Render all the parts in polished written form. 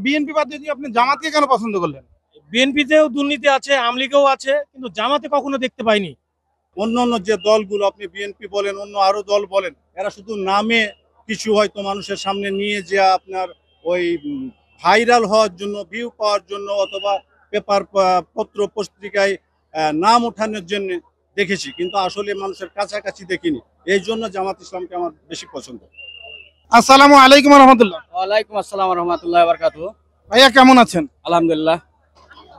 BNP বাদ দিয়ে আপনি জামাতকে কেন পছন্দ করলেন? বিএনপিতেও দুর্নীতি আছে, আওয়ামী লীগেও আছে, কিন্তু জামাতে কখনো দেখতে পাইনি। অন্যান্য যে দলগুলো, আপনি বিএনপি বলেন, অন্য আরো দল বলেন, এরা শুধু নামে কিছু হয়তো মানুষের সামনে নিয়ে যে আপনার ওই ভাইরাল হওয়ার জন্য, ভিউ পাওয়ার জন্য, অথবা পেপার পত্র পত্রিকায় নাম ওঠানোর জন্য দেখেছি, কিন্তু আসলে মানুষের কাছাকাছি দেখিনি। এই জন্য জামাত ইসলামকে আমার বেশি পছন্দ। আসসালামু আলাইকুম রহমতুল্লাহ। ওয়ালাইকুম আসসালাম রহমতুল্লাহ বারাকাতুহু। ভাইয়া কেমন আছেন? আলহামদুলিল্লাহ।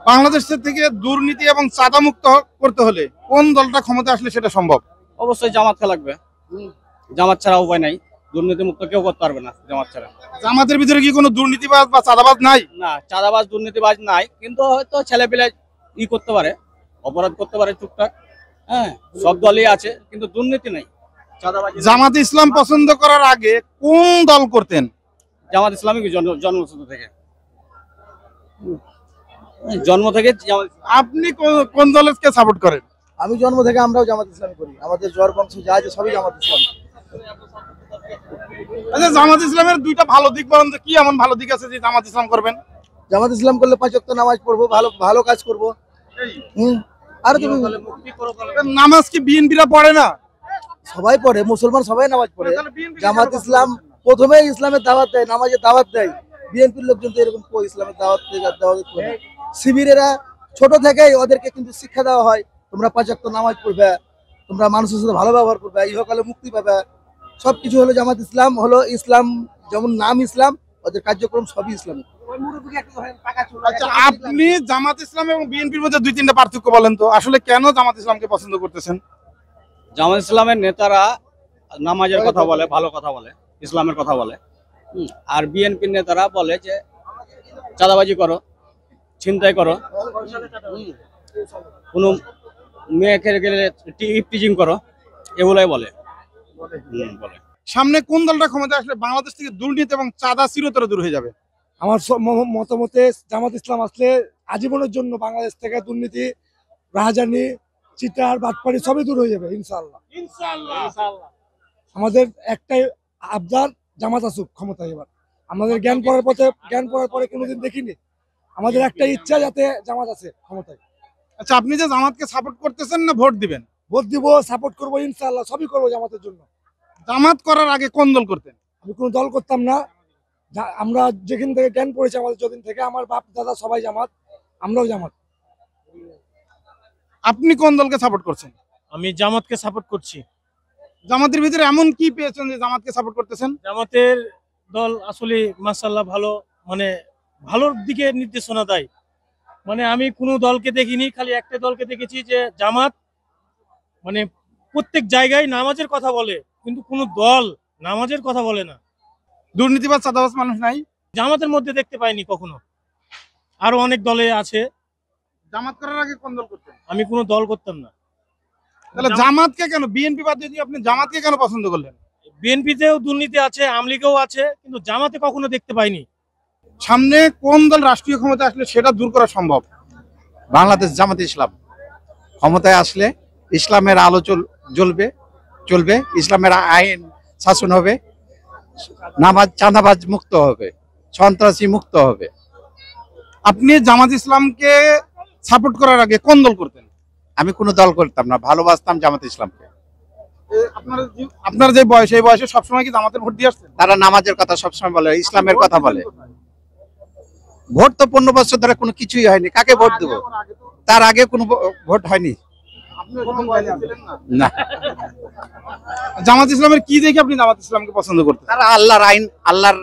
বাংলাদেশের থেকে দুর্নীতি এবং চাঁদা মুক্ত করতে হলে কোন দলটা ক্ষমতা আসলে সেটা সম্ভব? অবশ্যই জামাতকে লাগবে। জামাত ছাড়া উপায় নাই। দুর্নীতি মুক্ত কেউ করতে পারবে না জামাত ছাড়া। জামাতের ভিতরে কি কোনো দুর্নীতিবাজ বা চাঁদাবাজ নাই? না, চাঁদাবাজ দুর্নীতিবাজ নাই, কিন্তু হয়তো ছেলেপেলে করতে পারে, অপরাধ করতে পারে টুকটাক। হ্যাঁ, সব দলই আছে, কিন্তু দুর্নীতি নাই। জামাত ইসলাম পছন্দ করার আগে কোন দল করতেন? জামাত ইসলামী জন্মসূত্র থেকে, জন্ম থেকে আপনি কোন দলকে সাপোর্ট করেন? আমি জন্ম থেকে আমরাও জামাত ইসলামী করি। আমাদের জ্বর বংশ যা আছে সবই জামাত ইসলাম। আচ্ছা, জামাত ইসলামের দুইটা ভালো দিক বলেন তো, কি এমন ভালো দিক আছে যে জামাত ইসলাম করবেন? জামাত ইসলাম করলে 5 ওয়াক্ত নামাজ পড়বো, ভালো ভালো কাজ করবো। আর তুমি নামাজ কি বিএনপিরা পড়ে না? সবাই পড়ে, মুসলমান সবাই নামাজ পড়ে। জামাত ইসলাম প্রথমে ইসলামের দাওয়াত দেয়, নামাজের দাওয়াত দেয়। বিএনপির লোকজন তো এরকম ইসলামের দাওয়াত করে। শিবিরেরা ছোট থেকেই ওদেরকে কিন্তু শিক্ষা দেওয়া হয়, তোমরা 5 ওয়াক্ত নামাজ পড়বে, তোমরা মানুষের সাথে ভালো ব্যবহার করবে, ইহকালে মুক্তি পাবে। সবকিছু হলো জামাত ইসলাম, হলো ইসলাম। যেমন নাম ইসলাম, ওদের কার্যক্রম সবই ইসলাম। আচ্ছা, আপনি জামাত ইসলাম এবং বিএনপির মধ্যে 2-3টা পার্থক্য বলেন তো, আসলে কেন জামাত ইসলামকে পছন্দ করতেছেন? জামাত ইসলামের নেতারা নামাজের কথা বলে, ভালো কথা বলে, ইসলামের কথা বলে। আর বিএনপির নেতারা বলে যে চাঁদাবাজি করো, ছিনতাই করো, কোনো মেয়েকে গেলে টিজিং করো, এগুলাই বলে। সামনে কোন দলটা ক্ষমতা আসলে বাংলাদেশ থেকে দুর্নীতি এবং চাঁদা চিরতরে দূর হয়ে যাবে? আমার মতামতে জামাত ইসলাম আসলে আজীবনের জন্য বাংলাদেশ থেকে দুর্নীতি, রাহাজানি, চিটার, বাটপাড়ি সবই দূর হয়ে যাবে ইনশাআল্লাহ। আমাদের একটাই আবদার, জামাত আসুক ক্ষমতায়। এবার আমাদের জ্ঞান পড়ার পরে কোনোদিন দেখিনি। আমাদের একটাই ইচ্ছা যাতে জামাত আছে ক্ষমতায়। আচ্ছা, আপনি যে জামাতকে সাপোর্ট করতেছেন না ভোট দিবেন? ভোট দিব, সাপোর্ট করবো ইনশাআল্লাহ, সবই করবো জামাতের জন্য। জামাত করার আগে কোন দল করতেন? আমি কোনো দল করতাম না। আমরা যেখান থেকে জ্ঞান পড়েছি, আমাদের যতদিন থেকে, আমার বাপ দাদা সবাই জামাত, আমরাও জামাত। আপনি কোন দলকে সাপোর্ট করছেন? আমি জামাতকে সাপোর্ট করছি। জামাতের ভিতরে এমন কি পেয়েছেন যে জামাতকে সাপোর্ট করতেছেন? জামাতের দল আসলে মাশাআল্লাহ ভালো, মানে ভালোর দিকে নির্দেশনা দেয়। মানে আমি কোনো দলকে দেখিনি, খালি একটা দলকে দেখেছি যে জামাত মানে প্রত্যেক জায়গায় নামাজের কথা বলে, কিন্তু কোনো দল নামাজের কথা বলে না। দুর্নীতিবাজ চাঁদাবাজ মানুষ নাই জামাতের মধ্যে দেখতে পাইনি কখনো। আরো অনেক দলে আছে। জামাত করার আগে কোন দল করতেন? আমি কোনো দল করতাম না। তাহলে জামাতকে কেন, বিএনপি বাদ দিয়ে আপনি জামাতকে কেন পছন্দ করলেন? বিএনপিতেও দুর্নীতি আছে, আওয়ামী লীগেও আছে, কিন্তু জামাতে কখনো দেখতে পাইনি। সামনে কোন দল রাষ্ট্রীয় ক্ষমতা আসলে সেটা দূর করা সম্ভব? বাংলাদেশ জামাত ইসলাম ক্ষমতায় আসলে ইসলামের আলো চলবে, ইসলামের আইন শাসন হবে, নামাজ চাঁদাবাজ মুক্ত হবে, সন্ত্রাসী মুক্ত হবে। আপনি জামাত ইসলামকে সাপোর্ট করার আগে কোন দল করতেন? আমি কোনো দল করতাম না, ভালোবাসতাম জামাত ইসলামকে। আপনার যে বয়স, এই বয়সে সবসময় কি জামাতের ভোট দিয়ে আসছেন? তারা নামাজের কথা সবসময় বলে, ইসলামের কথা বলে। ভোট তো 15 বছর ধরে কোনো কিছুই হয়নি, কাকে ভোট দেবো? তার আগে কোনো ভোট হয়নি না। জামাত ইসলামের কি দেখে আপনি জামাত ইসলামকে পছন্দ করতেন? তারা আল্লাহর আইন, আল্লাহর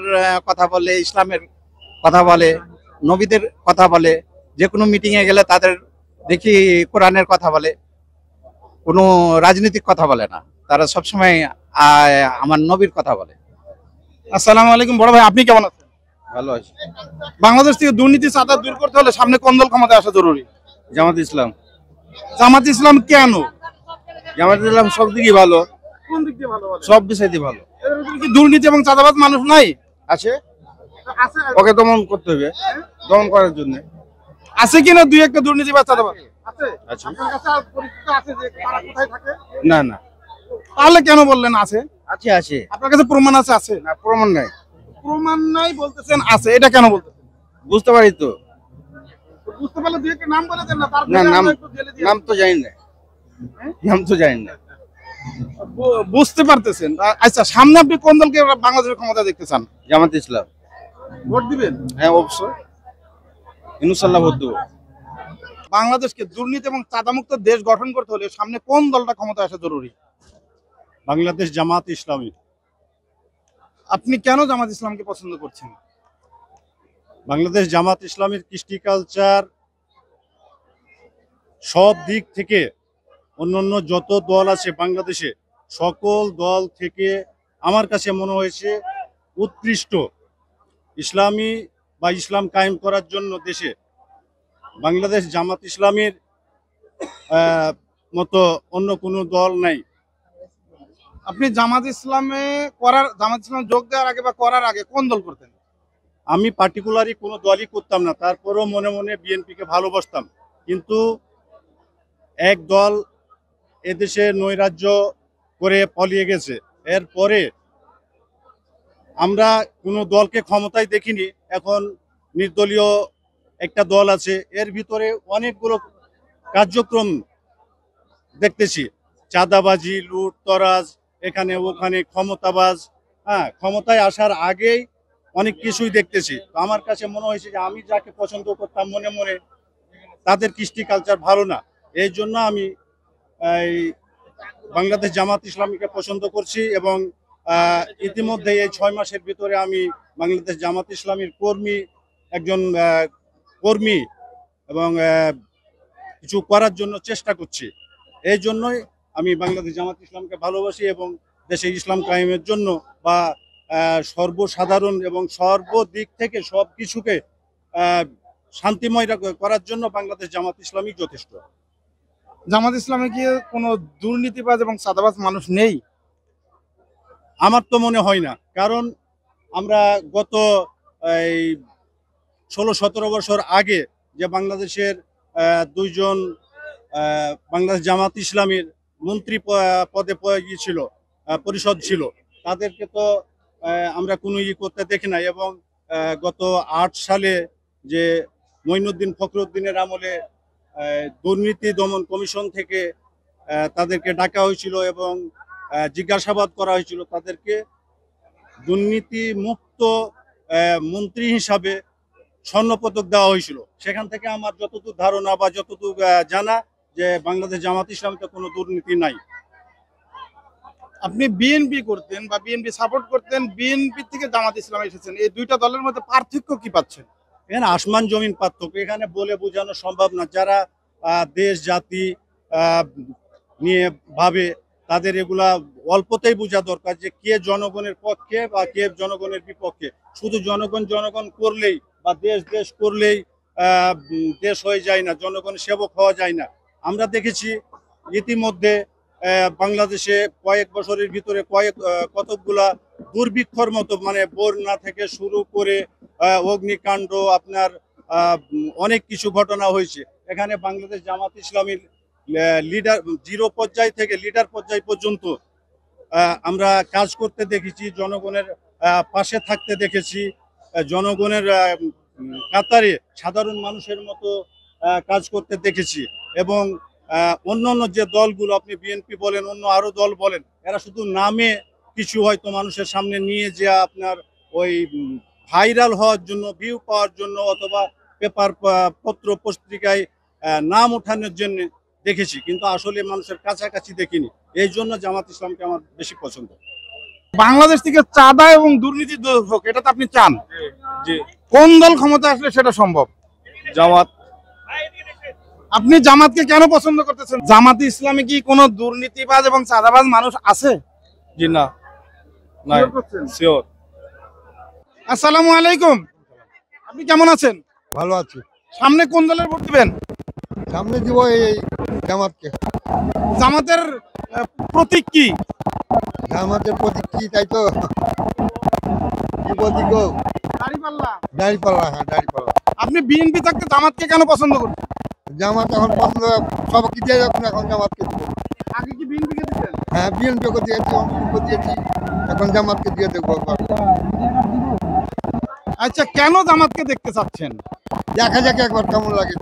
কথা বলে, ইসলামের কথা বলে, নবীদের কথা বলে। যে কোনো মিটিং এ গেলে তাদের দেখি কোরআনের কথা বলে, কোনো রাজনৈতিক কথা বলে না। তারা সবসময় আমার নবীর কথা বলে। আসসালামু আলাইকুম বড় ভাই, আপনি কেমন আছেন? ভালো আছে। বাংলাদেশ থেকে দুর্নীতি চাঁদা দূর করতে হলে সামনে কোন দল ক্ষমতায় আসা জরুরি? জামাত ইসলাম। জামাত ইসলাম কেন? জামাত ইসলাম সব দিকই ভালো। কোন দিক দিয়ে ভালো? সব বিষয়তে ভালো। কি দুর্নীতি এবং চাঁদাবাজ মানুষ নাই? আছে, ওকে দমন করতে হবে, দমন করার জন্য। আছে কিনা দুই একটা দুর্নীতিবাজ চাঁদাবাজ? আছে। আপনার কাছে পরিচিত আছে যে কারা কোথায় থাকে? না না, তাহলে কেন বললেন আছে? আছে আছে। আপনার কাছে প্রমাণ আছে? আছে না, প্রমাণ নাই। প্রমাণ নাই বলতেছেন আছে, এটা কেন বলতেছেন? বুঝতে পারি তো। বুঝতে পারলে দুই একটা নাম বলে দেন না, তারপরে না, নাম আমরা একটু জেলে দিয়ে নাম তো জানি না, নাম তো জানি না। বুঝতে পারতেছেন। আচ্ছা, সামনে আপনি কোন দলকে বাংলাদেশের ক্ষমতা দেখতে চান? জামাত ইসলাম। ভোট দিবেন? হ্যাঁ অবশ্যই, ইনশাল্লাহ ভোট দেবো। বাংলাদেশকে দুর্নীতি এবং চাঁদামুক্ত দেশ গঠন করতে হলে সামনে কোন দলটা ক্ষমতায় আসা জরুরি? বাংলাদেশ জামাত ইসলামী। আপনি কেন জামাত ইসলামকে পছন্দ করছেন? বাংলাদেশ জামাত ইসলামের কৃষ্টি কালচার সব দিক থেকে অন্যান্য যত দল আছে বাংলাদেশে, সকল দল থেকে আমার কাছে মনে হয়েছে উৎকৃষ্ট। ইসলামী বা ইসলাম কায়েম করার জন্য দেশে বাংলাদেশ জামাত ইসলামের মতো অন্য কোনো দল নাই। আপনি জামাত ইসলামে জামাত ইসলাম যোগ দেওয়ার আগে বা করার আগে কোন দল করতেন? আমি পার্টিকুলারই কোনো দলই করতাম না, তারপরেও মনে মনে বিএনপিকে ভালোবাসতাম। কিন্তু এক দল এদেশে নৈরাজ্য করে পলিয়ে গেছে, এরপরে আমরা কোনো দলকে ক্ষমতায় দেখিনি। এখন নির্দলীয় একটা দল আছে, এর ভিতরে অনেকগুলো কার্যক্রম দেখতেছি, চাঁদাবাজি, লুট তরাজ, এখানে ওখানে ক্ষমতাবাজ। হ্যাঁ, ক্ষমতায় আসার আগেই অনেক কিছুই দেখতেছি। তো আমার কাছে মনে হয়েছে যে আমি যাকে পছন্দ করতাম মনে মনে, তাদের কৃষ্টি কালচার ভালো না, এই জন্য আমি এই বাংলাদেশ জামাত ইসলামীকে পছন্দ করছি। এবং ইতিমধ্যে এই 6 মাসের ভিতরে আমি বাংলাদেশ জামাত ইসলামীর একজন কর্মী এবং কিছু করার জন্য চেষ্টা করছি। এই জন্যই আমি বাংলাদেশ জামাত ইসলামকে ভালোবাসি এবং দেশে ইসলাম কায়েমের জন্য বা সর্বসাধারণ এবং সর্বদিক থেকে সব কিছুকে শান্তিময় করার জন্য বাংলাদেশ জামাত ইসলামই যথেষ্ট। জামাত ইসলামে কি কোনো দুর্নীতিবাজ এবং চাঁদাবাজ মানুষ নেই? আমার তো মনে হয় না, কারণ আমরা গত 16-17 বছর আগে যে বাংলাদেশের দুইজন বাংলাদেশ জামাত ইসলামীর মন্ত্রী পদে ছিল, পরিষদ ছিল, তাদেরকে তো আমরা কোনো করতে দেখি নাই। এবং গত 8 সালে যে মঈনুদ্দিন ফখরুদ্দিনের আমলে দুর্নীতি দমন কমিশন থেকে তাদেরকে ডাকা হয়েছিল এবং জিজ্ঞাসাবাদ করা হয়েছিল, তাদেরকে দুর্নীতি মুক্ত মন্ত্রী হিসাবে স্বর্ণপদক দেওয়া হয়েছিল। সেখান থেকে আমার যতটুকু ধারণা বা যতটুকু জানা যে বাংলাদেশ জামাত ইসলামে কোনো দুর্নীতি নাই। আপনি বিএনপি করতেন বা বিএনপি সাপোর্ট করতেন, বিএনপি থেকে জামাত ইসলামে এসেছেন, এই দুইটা দলের মধ্যে পার্থক্য কি পাচ্ছেন? এখানে আসমান জমিন পার্থক্য, এখানে বলে বোঝানো সম্ভব না। যারা দেশ জাতি নিয়ে ভাবে, তাদের এগুলা অল্পতেই বোঝা দরকার যে কে জনগণের পক্ষে বা কে জনগণের বিপক্ষে। শুধু জনগণ করলেই বা দেশ করলেই দেশ হয়ে যায় না, জনগণ সেবক হওয়া যায় না। আমরা দেখেছি ইতিমধ্যে বাংলাদেশে কয়েক বছরের ভিতরে কতকগুলা দুর্ভিক্ষর মতো, মানে বন্যা থেকে শুরু করে অগ্নিকাণ্ড, আপনার অনেক কিছু ঘটনা হয়েছে। এখানে বাংলাদেশ জামাত ইসলামীর লিডার জিরো পর্যায় থেকে লিডার পর্যায় পর্যন্ত আমরা কাজ করতে দেখেছি, জনগণের পাশে থাকতে দেখেছি, জনগণের কাতারে সাধারণ মানুষের মতো কাজ করতে দেখেছি। এবং অন্যান্য যে দলগুলো, আপনি বিএনপি বলেন, অন্য আরো দল বলেন, এরা শুধু নামে কিছু হয়তো মানুষের সামনে নিয়ে যে আপনার ওই ভাইরাল হওয়ার জন্য, ভিউ পাওয়ার জন্য, অথবা পেপার পত্র পত্রিকায় নাম ওঠানোর জন্য দেখেছি, কিন্তু আসলে মানুষের কাছাকাছি দেখিনি। এই জন্য জামাত ইসলামকে আমার বেশি পছন্দ। বাংলাদেশ থেকে চাঁদা এবং দুর্নীতি দূর হোক, এটা তো আপনি চান। জি। কোন দল ক্ষমতা আসলে সেটা সম্ভব? জামাত। আপনি জামাতকে কেন পছন্দ করতেছেন? জামাত ইসলামে কি কোনো দুর্নীতিবাজ এবং চাঁদাবাজ মানুষ আছে? জি না, নাই, শিওর। আসসালামু আলাইকুম, আপনি কেমন আছেন? ভালো আছি। সামনে কোন দলের ভোট দিবেন? সামনে দিব এই জামাতকে। জামাতের প্রতীক কি? জামাতের প্রতীক কি তাই তো? কি প্রতীক গো? দাঁড়িপাল্লা। দাঁড়িপাল্লা, হ্যাঁ দাঁড়িপাল্লা। আপনি বিএনপি থাকতে জামাতকে কেন পছন্দ করেন? জামাত এখন পছন্দ, সব কি দিয়ে এখন জামাতকে দিব। আগে কি বিএনপি কে দিতেন? হ্যাঁ বিএনপি কে দিয়েছি, দিয়েছি, এখন জামাতকে দিয়ে দেবো। আচ্ছা, কেন জামাতকে দেখতে চাচ্ছেন? দেখা যাক একবার কেমন লাগে।